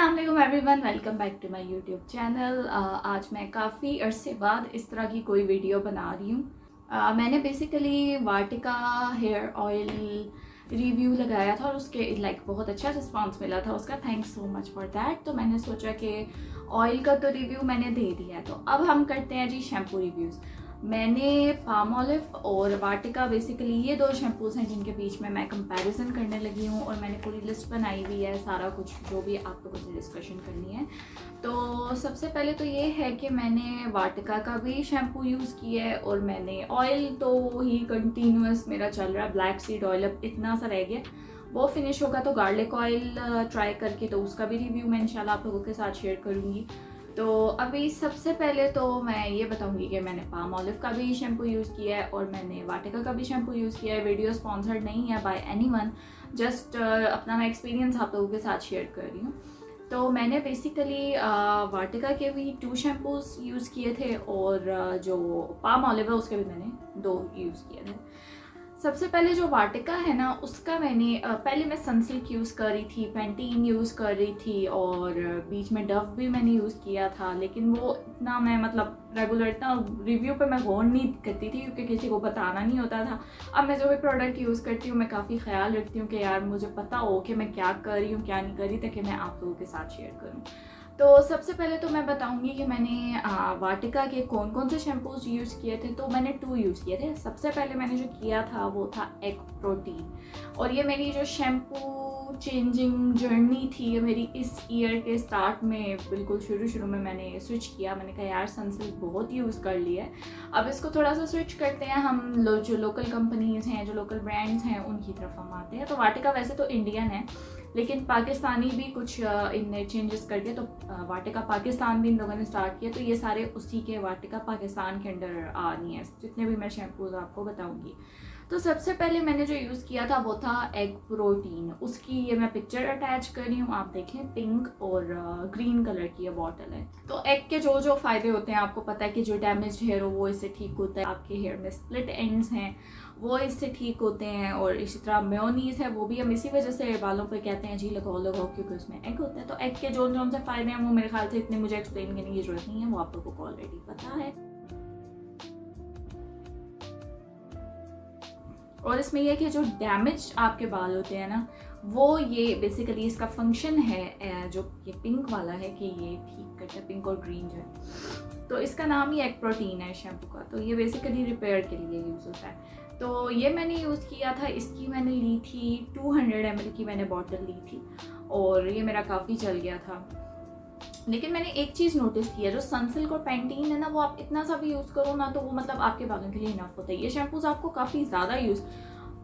अस्सलाम वालेकुम everyone, welcome back to my YouTube channel. आज मैं काफ़ी अरसे बाद इस तरह की कोई वीडियो बना रही हूँ। मैंने बेसिकली वाटिका हेयर ऑयल रिव्यू लगाया था और उसके बहुत अच्छा रिस्पांस मिला था उसका। Thanks so much for that. तो मैंने सोचा कि ऑयल का तो रिव्यू मैंने दे दिया है, तो अब हम करते हैं जी शैम्पू रिव्यूज़। मैंने पामोलिव और वाटिका बेसिकली ये दो शैम्पूज़ हैं जिनके बीच में मैं कंपैरिजन करने लगी हूँ और मैंने पूरी लिस्ट बनाई हुई है, सारा कुछ जो भी आप लोगों से डिस्कशन करनी है। तो सबसे पहले तो ये है कि मैंने वाटिका का भी शैम्पू यूज़ किया है और मैंने ऑयल तो ही कंटिन्यूस मेरा चल रहा है। ब्लैक सीड ऑयल अब इतना सा रह गया, वो फिनिश होगा तो गार्लिक ऑयल ट्राई करके तो उसका भी रिव्यू मैं इंशाल्लाह आप लोगों के साथ शेयर करूँगी। तो अभी सबसे पहले तो मैं ये बताऊंगी कि मैंने पामोलिव का भी शैम्पू यूज़ किया है और मैंने वाटिका का भी शैम्पू यूज़ किया है। वीडियो स्पॉन्सर्ड नहीं है बाय एनीवन, जस्ट अपना मैं एक्सपीरियंस आप लोगों के साथ शेयर कर रही हूँ। तो मैंने बेसिकली वाटिका के भी 2 शैम्पूज़ यूज़ किए थे और जो पामोलिव है उसके भी मैंने 2 यूज़ किए थे। सबसे पहले जो वाटिका है ना, उसका मैंने पहले मैं सनसिल्क यूज़ कर रही थी, पैंटीन यूज़ कर रही थी और बीच में डव भी मैंने यूज़ किया था, लेकिन वो इतना मैं रेगुलर इतना रिव्यू पे मैं गौर नहीं करती थी क्योंकि किसी को बताना नहीं होता था। अब मैं जो भी प्रोडक्ट यूज़ करती हूँ मैं काफ़ी ख्याल रखती हूँ कि यार मुझे पता हो कि मैं क्या कर रही हूँ क्या नहीं कर रही, ताकि मैं आप लोगों के साथ शेयर करूँ। तो सबसे पहले तो मैं बताऊंगी कि मैंने वाटिका के कौन कौन से शैम्पूज यूज़ किए थे। तो मैंने 2 यूज़ किए थे। सबसे पहले मैंने जो किया था वो था एग प्रोटीन, और ये मेरी जो शैम्पू चेंजिंग जर्नी थी ये मेरी इस ईयर के स्टार्ट में बिल्कुल शुरू में मैंने स्विच किया। मैंने कहा यार सनसिल्क बहुत यूज़ कर लिया है, अब इसको थोड़ा सा स्विच करते हैं हम जो लोकल कंपनीज़ हैं, जो लोकल ब्रांड्स हैं उनकी तरफ हम आते हैं। तो वाटिका वैसे तो इंडियन है लेकिन पाकिस्तानी भी कुछ इनने चेंजेस कर दिया, तो वाटिका पाकिस्तान भी इन लोगों ने स्टार्ट किया। तो ये सारे उसी के वाटिका पाकिस्तान के अंडर आ रही हैं जितने भी मैं शैम्पूज आपको बताऊंगी। तो सबसे पहले मैंने जो यूज़ किया था वो था एग प्रोटीन। उसकी ये मैं पिक्चर अटैच कर रही हूँ, आप देखें, पिंक और ग्रीन कलर की ये बॉटल है। तो एग के जो जो फ़ायदे होते हैं आपको पता है कि जो डैमेज हेयर हो वो इससे ठीक होता है, आपके हेयर में स्प्लिट एंड्स हैं वो इससे ठीक होते हैं, और इसी तरह मेयोनीज है वो भी हम इसी वजह से बालों पे कहते हैं जी लगाओ क्योंकि उसमें एग होता है। तो एग के जो जो से फ़ायदे हैं वो मेरे ख्याल से इतने मुझे एक्सप्लेन करने की ज़रूरत नहीं है, वो आप लोगों को ऑलरेडी पता है। और इसमें यह कि जो डैमेज आपके बाल होते हैं ना, वो ये बेसिकली इसका फंक्शन है जो ये पिंक वाला है कि ये ठीक करता है, पिंक और ग्रीन जो है। तो इसका नाम ही एग प्रोटीन है शैम्पू का। तो ये बेसिकली रिपेयर के लिए यूज़ होता है। तो ये मैंने यूज़ किया था, इसकी मैंने ली थी 200 ml की मैंने बॉटल ली थी और ये मेरा काफ़ी चल गया था। लेकिन मैंने एक चीज़ नोटिस की है, जो सनसिल्क और पैंटीन है ना, वो आप इतना सा भी यूज़ करो ना तो वो आपके बालों के लिए इनफ होता है। ये शैम्पूज आपको काफ़ी ज़्यादा यूज़,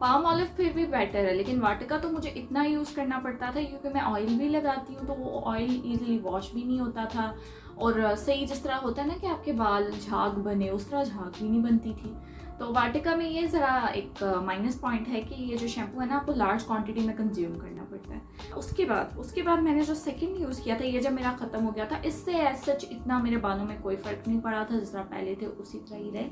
पामोलिव फिर भी बेटर है लेकिन वाटिका तो मुझे इतना यूज़ करना पड़ता था क्योंकि मैं ऑयल भी लगाती हूँ, तो वो ऑयल ईजिली वॉश भी नहीं होता था और सही जिस तरह होता है ना कि आपके बाल झाग बने, उस तरह झाग भी नहीं बनती थी। तो वाटिका में ये ज़रा एक माइनस पॉइंट है कि ये जो शैम्पू है ना आपको लार्ज क्वांटिटी में कंज्यूम करना पड़ता है। उसके बाद मैंने जो सेकंड यूज़ किया था, ये जब मेरा ख़त्म हो गया था, इससे एज सच इतना मेरे बालों में कोई फ़र्क नहीं पड़ा था, जिस तरह पहले थे उसी तरह ही रहे।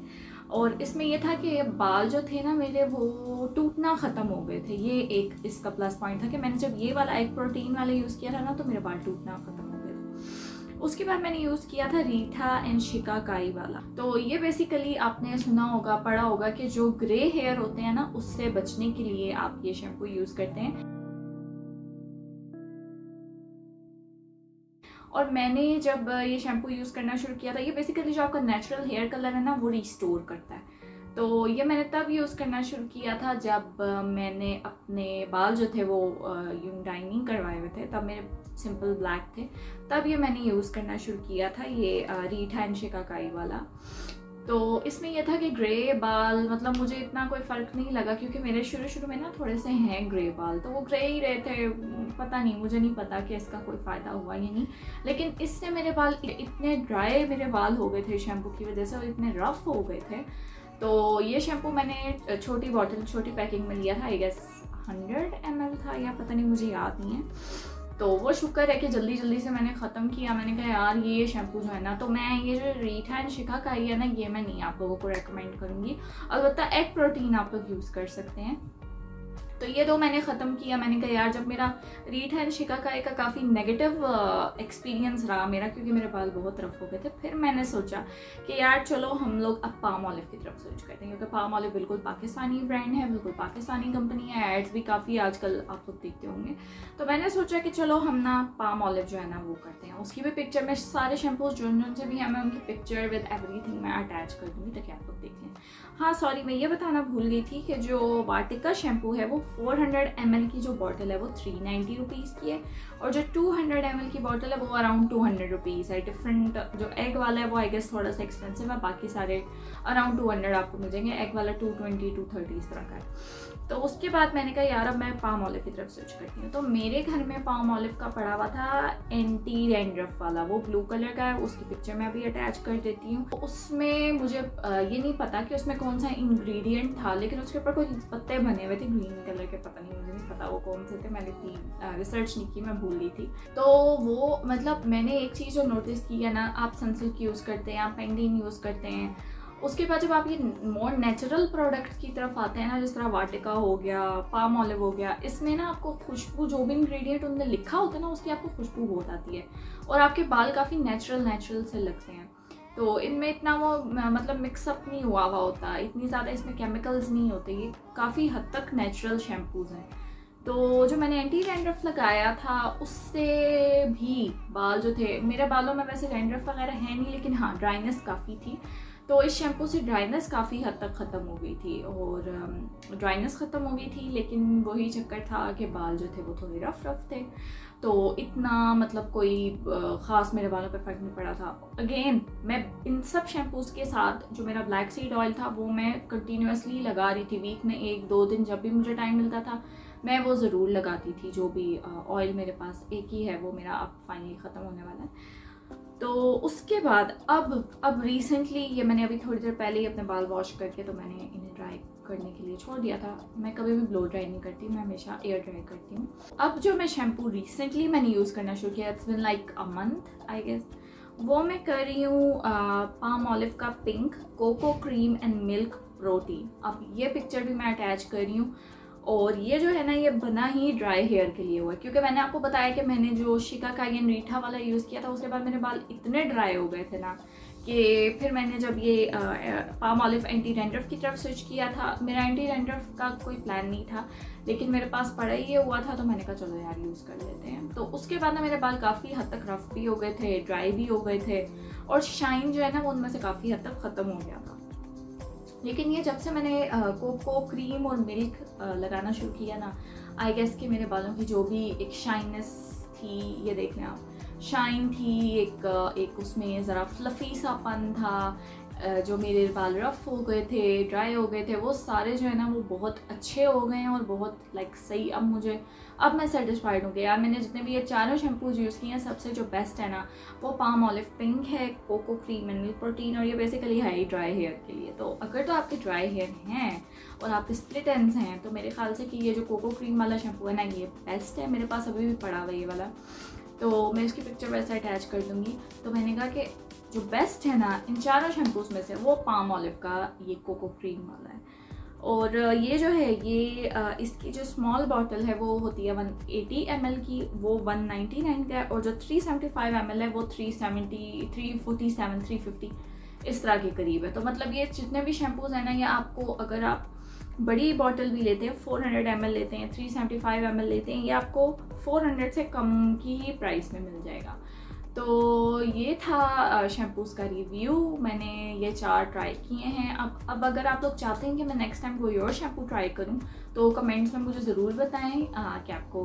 और इसमें यह था कि बाल जो थे ना मेरे वो टूटना ख़त्म हो गए थे। ये एक इसका प्लस पॉइंट था कि मैंने जब ये वाला एग प्रोटीन वाला यूज़ किया था ना तो मेरे बाल टूटना ख़त्म हो गए थे। उसके बाद मैंने यूज़ किया था रीठा एंड शिकाकाई वाला। तो ये बेसिकली आपने सुना होगा, पढ़ा होगा कि जो ग्रे हेयर होते हैं ना उससे बचने के लिए आप ये शैम्पू यूज़ करते हैं। और मैंने जब ये शैम्पू यूज़ करना शुरू किया था, ये बेसिकली जो आपका नेचुरल हेयर कलर है ना वो रिस्टोर करता है। तो ये मैंने तब यूज़ करना शुरू किया था जब मैंने अपने बाल जो थे वो यूं डाइनिंग करवाए हुए थे, तब मेरे सिंपल ब्लैक थे, तब ये मैंने यूज़ करना शुरू किया था ये रीठा एंड शिकाकाई वाला। तो इसमें यह था कि ग्रे बाल मुझे इतना कोई फ़र्क नहीं लगा क्योंकि मेरे शुरू में ना थोड़े से हैं ग्रे बाल, तो वो ग्रे ही रहे थे। पता नहीं, मुझे नहीं पता कि इसका कोई फ़ायदा हुआ या नहीं, लेकिन इससे मेरे बाल इतने ड्राई मेरे बाल हो गए थे शैम्पू की वजह से, और इतने रफ़ हो गए थे। तो ये शैम्पू मैंने छोटी बॉटल छोटी पैकिंग में लिया था, आई गेस 100 ml था या पता नहीं, मुझे याद नहीं है। तो वो शुक्र है कि जल्दी से मैंने ख़त्म किया। मैंने कहा यार ये शैम्पू जो है ना, तो मैं ये जो रीठा एंड शिकाकाई है ना ये मैं नहीं आप लोगों को रेकमेंड करूँगी। अलबत्ता एग प्रोटीन आप लोग यूज़ कर सकते हैं। तो ये 2 मैंने ख़त्म किया। मैंने कहा यार, जब मेरा रीठ एंड शिकाकाई का काफ़ी नेगेटिव एक्सपीरियंस रहा मेरा, क्योंकि मेरे बाल बहुत रफ हो गए थे, फिर मैंने सोचा कि यार चलो हम लोग अब पामोलिव की तरफ स्विच करते हैं, क्योंकि पामोलिव बिल्कुल पाकिस्तानी ब्रांड है, बिल्कुल पाकिस्तानी कंपनी है, एड्स भी काफ़ी आजकल आप लोग देखते होंगे। तो मैंने सोचा कि चलो हम ना पामोलिव जो है ना वो करते हैं। उसकी भी पिक्चर, मैं सारे शैम्पूज जो से भी हैं मैं उनकी पिक्चर विद एवरीथिंग मैं अटैच कर दूँगी ताकि आप लोग देख लें। हाँ सॉरी, मैं ये बताना भूल गई थी कि जो वाटिका शैम्पू है वो 400 ml की जो बॉटल है वो 390 रुपीज़ की है, और जो 200 ml की बॉटल है वो अराउंड 200 रुपीज़ है। डिफरेंट जो एग वाला है वो आई गेस थोड़ा सा एक्सपेंसिव है, बाकी सारे अराउंड 200 आपको मिल जाएंगे। एग वाला 220 230 इस तरह का है। तो उसके बाद मैंने कहा यार अब मैं पामोलिव की तरफ स्विच करती हूँ। तो मेरे घर में पामोलिव का पड़ा हुआ था एंटी डैंड्रफ वाला, वो ब्लू कलर का है, उसकी पिक्चर मैं अभी अटैच कर देती हूँ। उसमें मुझे ये नहीं पता कि उसमें कौन सा इंग्रेडिएंट था, लेकिन उसके ऊपर कोई पत्ते बने हुए थे ग्रीन कलर के, पता नहीं, मुझे नहीं पता वो कौन से थे, मैंने इतनी रिसर्च नहीं की, मैं भूल गई थी। तो वो मतलब मैंने एक चीज़ जो नोटिस की है ना, आप सनसिल्क यूज़ करते हैं, आप पेंटीन यूज़ करते हैं, उसके बाद जब आप ये मोर नेचुरल प्रोडक्ट्स की तरफ आते हैं ना, जिस तरह वाटिका हो गया, पामोलिव हो गया, इसमें ना आपको खुशबू, जो भी इंग्रेडिएंट उनने लिखा होता है ना उसकी आपको खुशबू बहुत आती है, और आपके बाल काफ़ी नेचुरल से लगते हैं। तो इनमें इतना वो मतलब मिक्सअप नहीं हुआ होता, इतनी ज़्यादा इसमें केमिकल्स नहीं होते, ये काफ़ी हद तक नेचुरल शैम्पूज़ हैं। तो जो मैंने एंटी डैंड्रफ लगाया था उससे भी बाल जो थे, मेरे बालों में वैसे डैंड्रफ वगैरह है नहीं, लेकिन हाँ ड्राइनेस काफ़ी थी। तो इस शैम्पू से ड्राइनेस काफ़ी हद तक ख़त्म हो गई थी, और ड्राइनेस ख़त्म हो गई थी, लेकिन वही चक्कर था कि बाल जो थे वो थोड़े रफ थे। तो इतना मतलब कोई ख़ास मेरे बालों पे फ़र्क नहीं पड़ा था। अगेन मैं इन सब शैम्पूज़ के साथ जो मेरा ब्लैक सीड ऑयल था वो मैं कंटिन्यूसली लगा रही थी, वीक में 1-2 दिन जब भी मुझे टाइम मिलता था मैं वो ज़रूर लगाती थी। जो भी ऑयल मेरे पास एक ही है वो मेरा अब फाइनली ख़त्म होने वाला है। तो उसके बाद अब रिसेंटली, ये मैंने अभी थोड़ी देर पहले ही अपने बाल वॉश करके तो मैंने इन्हें ड्राई करने के लिए छोड़ दिया था। मैं कभी भी ब्लो ड्राई नहीं करती, मैं हमेशा एयर ड्राई करती हूँ। अब जो मैं शैम्पू रिसेंटली मैंने यूज़ करना शुरू किया, it's been like a month I guess, वो मैं कर रही हूँ पामोलिव का pink cocoa cream and milk protein. अब ये पिक्चर भी मैं अटैच कर रही हूँ, और ये जो है ना ये बना ही ड्राई हेयर के लिए हुआ है, क्योंकि मैंने आपको बताया कि मैंने जो शिकाकाई एंड रीठा वाला यूज़ किया था उसके बाद मेरे बाल इतने ड्राई हो गए थे ना कि फिर मैंने जब ये पामोलिव एंटी डैंड्रफ की तरफ स्विच किया था, मेरा एंटी डैंड्रफ का कोई प्लान नहीं था, लेकिन मेरे पास पड़ा ही ये हुआ था, तो मैंने कहा चलो यार यूज़ कर लेते हैं। तो उसके बाद ना मेरे बाल काफ़ी हद तक रफ भी हो गए थे, ड्राई भी हो गए थे, और शाइन जो है ना वो उनमें से काफ़ी हद तक ख़त्म हो गया था। लेकिन ये जब से मैंने कोको क्रीम और मिल्क लगाना शुरू किया ना, आई गेस कि मेरे बालों की जो भी एक शाइनेस थी, ये देख लें आप, शाइन थी, एक उसमें ज़रा फ्लफ़ी सापन था, जो मेरे बाल रफ़ हो गए थे, ड्राई हो गए थे, वो सारे जो है ना वो बहुत अच्छे हो गए हैं और बहुत लाइक सही। अब मैं सेटिस्फाइड हूँ कि यार मैंने जितने भी ये चारों शैम्पूज यूज़ किए हैं सबसे जो बेस्ट है ना वो पामोलिव पिंक है, cocoa cream and milk protein, और ये बेसिकली है ही ड्राई हेयर के लिए। तो अगर तो आपके ड्राई हेयर हैं और आपके स्प्लिट एंड्स हैं तो मेरे ख्याल से कि ये जो कोको क्रीम वाला शैम्पू है ना ये बेस्ट है। मेरे पास अभी भी पड़ा हुआ ये वाला, तो मैं इसकी पिक्चर वैसे अटैच कर दूँगी। तो मैंने कहा कि जो बेस्ट है ना इन चारों शैम्पूज़ में से वो पामोलिव का ये कोको क्रीम वाला है। और ये जो है ये इसकी जो स्मॉल बॉटल है वो होती है 180 ml की, वो 199 का है, और जो 375 ml है वो 370 347 350 इस तरह के करीब है। तो मतलब ये जितने भी शैम्पूज़ हैं ना ये आपको, अगर आप बड़ी बॉटल भी लेते हैं 400 ml लेते हैं, 375 ml लेते हैं, ये आपको 400 से कम की ही प्राइस में मिल जाएगा। तो ये था शैम्पूज़ का रिव्यू, मैंने ये 4 ट्राई किए हैं। अब अगर आप लोग चाहते हैं कि मैं नेक्स्ट टाइम कोई और शैम्पू ट्राई करूं तो कमेंट्स में मुझे ज़रूर बताएं कि आपको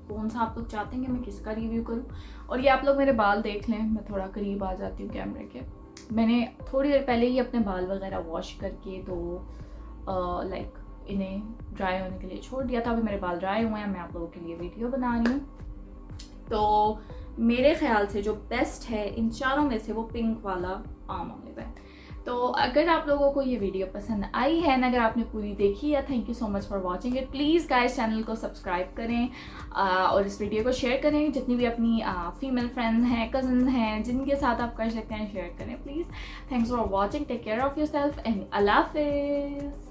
कौन सा आप लोग चाहते हैं कि मैं किसका रिव्यू करूं। और ये आप लोग मेरे बाल देख लें, मैं थोड़ा करीब आ जाती हूँ कैमरे के। मैंने थोड़ी देर पहले ही अपने बाल वगैरह वॉश करके तो लाइक इन्हें ड्राई होने के लिए छोड़ दिया था। अभी मेरे बाल ड्राई हुए हैं, मैं आप लोगों के लिए वीडियो बना रही हूँ। तो मेरे ख्याल से जो बेस्ट है इन चारों में से वो पिंक वाला पामोलिव है। तो अगर आप लोगों को ये वीडियो पसंद आई है ना, अगर आपने पूरी देखी है, thank you so much for watching it. Please guys channel को सब्सक्राइब करें और इस वीडियो को शेयर करें। जितनी भी अपनी फीमेल फ्रेंड्स हैं, कज़न हैं, जिनके साथ आप कर सकते हैं शेयर करें please. Thanks for watching, take care of yourself and अल्लाह हाफिज़।